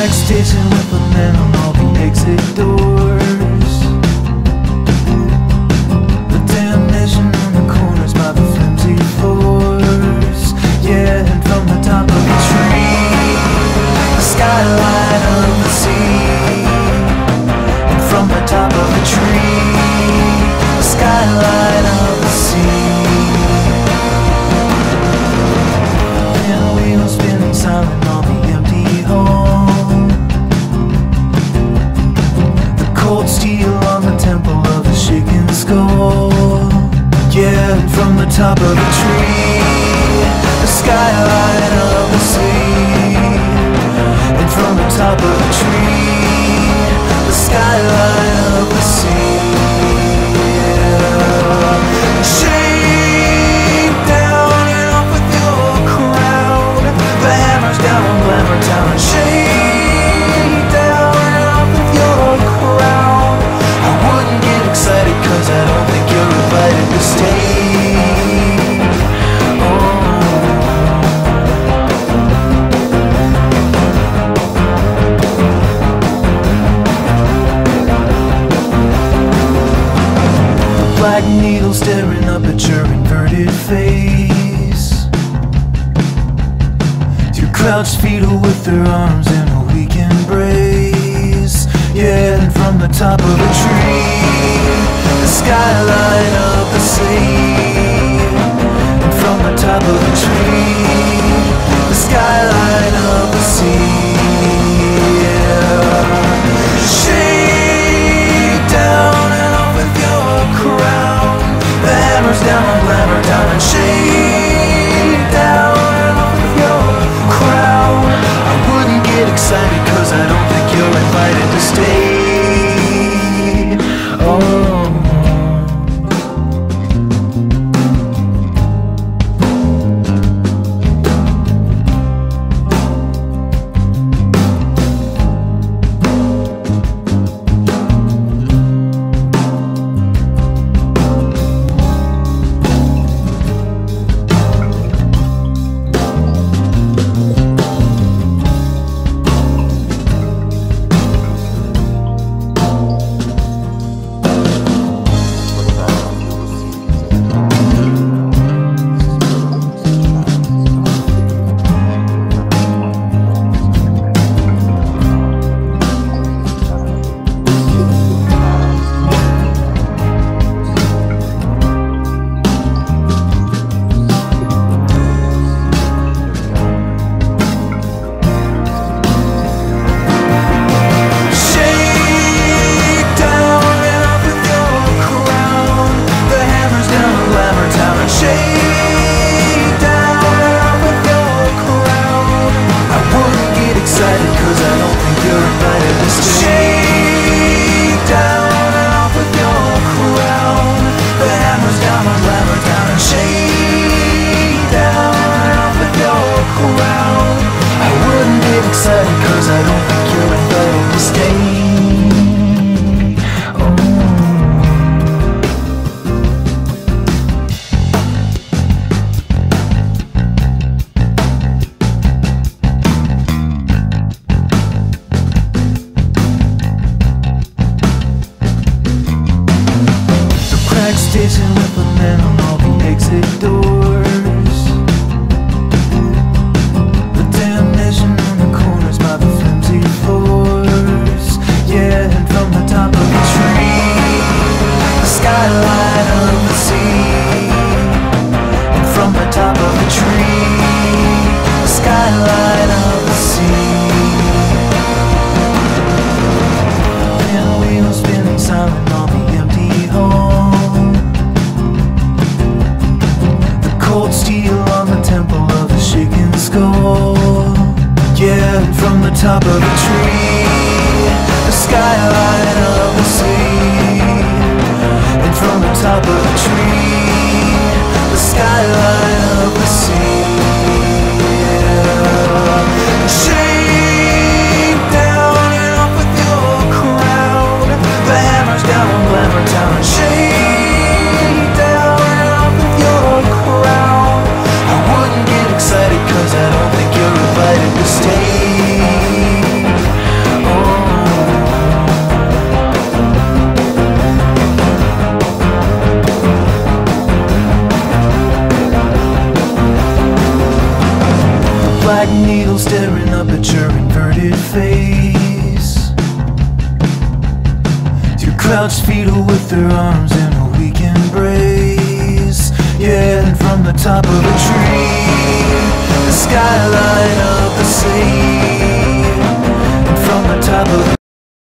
cracks stitching with the men on all the exit doors. The damnation on the corners by the flimsy floors. Yeah, and from the top of the tree, the skyline of the sea. And from the top of the tree, the skyline of the sea. And the wheels spinning silent on the empty hall. The cold steel on the temple of the shaken skull. Yeah, and from the top of the tree, the skyline of the sea. And from the top of the tree, the skyline of the sea. Shake down and off with your crown. The hammer's down on glamour town. And shake down and off with your crown. I wouldn't get excited cause I don't think you're invited to stay. Black needle staring up at your inverted face. Two crouched fetal with their arms in a weak embrace. Yeah, and from the top of a tree, the skyline of the sea. And from the top of a tree, the skyline of the sea. Shake down and off with your crown. The hammer's down on glamour down. And shake down and off with your crown. I wouldn't get excited cause I don't think you're invited to stay. Station with the men on all the exit doors. The damnation on the corners by the flimsy floors. Yeah, and from the top of the tree, the skyline of the sea. And from the top of the tree, the skyline of the sea. And the wheels spinning silent on the empty hall. Cold steel on the temple of the shaken skull. Yeah, and from the top of a tree, the skyline of the sea. And from the top of a tree, the skyline of the sea. Shake down and off with your crown. The hammer's down on glamour town. And shake down and off with your crown. I wouldn't get excited cause I don't think you're invited to stay. staring up at your inverted face. Two crouched fetal with their arms in a weak embrace. Yeah, and from the top of a tree, the skyline of the sea. And from the top of